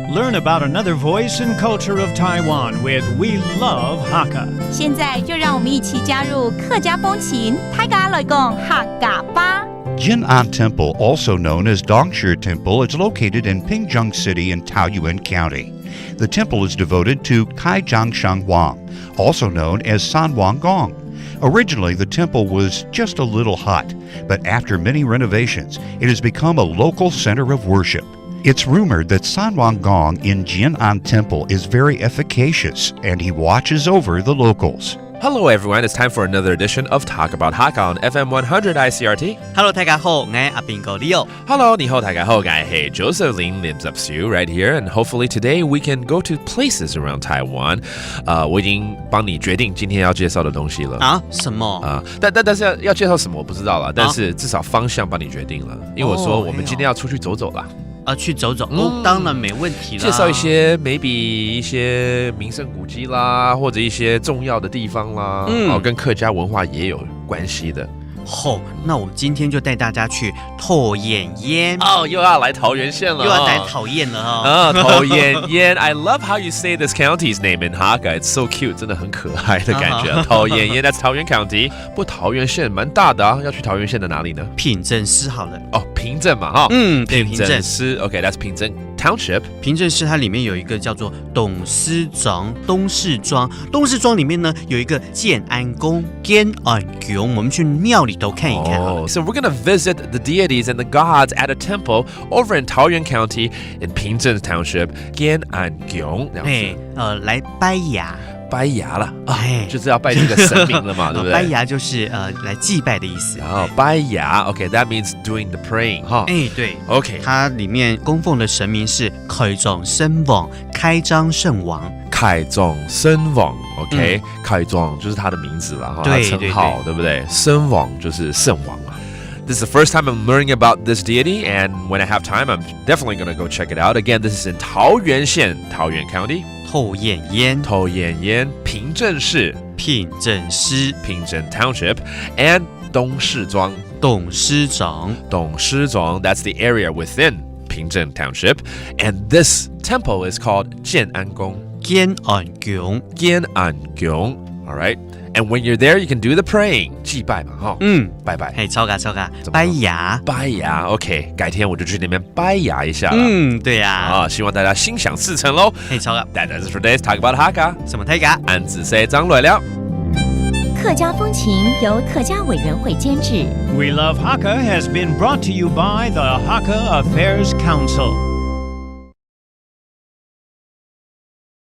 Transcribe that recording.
Learn about another voice and culture of Taiwan with We Love Hakka. 现在就让我们一起加入客家风情，大家来讲客家吧。Jin'an Temple, also known as Dongshi Temple, is located in Pingzheng City in Taoyuan County. The temple is devoted to Kaijiang Shangwang, also known as San Wang Gong. Originally, the temple was just a little hut, but after many renovations, it has become a local center of worship. It's rumored that San Wang Gong in Jin'an Temple is very efficacious, and he watches over the locals.Hello everyone, it's time for another edition of Talk About Hakka on FM 100 ICRT. Hello 大家好，我係阿邊個 Leo. Hello, 你好大家好，我係 Josephine Lim Zepsu right here, and hopefully today we can go to places around Taiwan. 我已經幫你決定今天要介紹的東西了。啊？什麼？但是要介紹什麼我不知道了，但是至少方向幫你決定了，因為我說我們今天要出去走走啦。去走走當然沒問題啦。介紹一些 maybe 一些名勝古蹟啦，或者一些重要的地方啦，跟客家文化也有關係的。那我今天就帶大家去桃園縣。又要來桃園縣了，又要來討厭了桃園縣 I love how you say this county's name in Hakka. It's so cute. 真的很可愛的感覺。桃園縣 that's 桃園 county. 不過桃園縣蠻大的啊，要去桃園縣的哪裡呢？平鎮市好了。平鎮嘛，對，平鎮市。OK, that's 平鎮 Township. 平鎮市它裡面有一個叫做董事莊，東勢莊裡面呢有一個建安宮，建安宮，我們去廟裡頭看一看。So we're gonna visit the deities and the gods at a temple over in Taoyuan County in Pingzhen Township, 建安宮。來拜牙。拜牙了，就是要拜这个神明了嘛，对不对？拜牙就是来祭拜的意思。拜牙 ，OK, that means doing the praying， 哈。对 ，OK， 它里面供奉的神明是开张圣王，开张圣王。开张圣王 ，OK， 开张就是他的名字了，哈，称号，对不对？圣王就是圣王啊。This is the first time I'm learning about this deity, and when I have time, I'm definitely going to go check it out. Again, this is in Taoyuan 县 Taoyuan County. 桃園縣 平鎮市 平鎮 Township, and 董事莊 That's the area within 平鎮 Township, and this temple is called 建安宮 All right, and when you're there, you can do the praying 祭拜嘛，哈，拜拜，超嘎，拜牙 ，OK， 改天我就去那边拜牙一下了，对呀，希望大家心想事成咯，超嘎 That is for today's Talk About Hakka， 什麼太嘎？俺只識張來了。客家風情由客家委員會監製。We Love Hakka has been brought to you by the Hakka Affairs Council.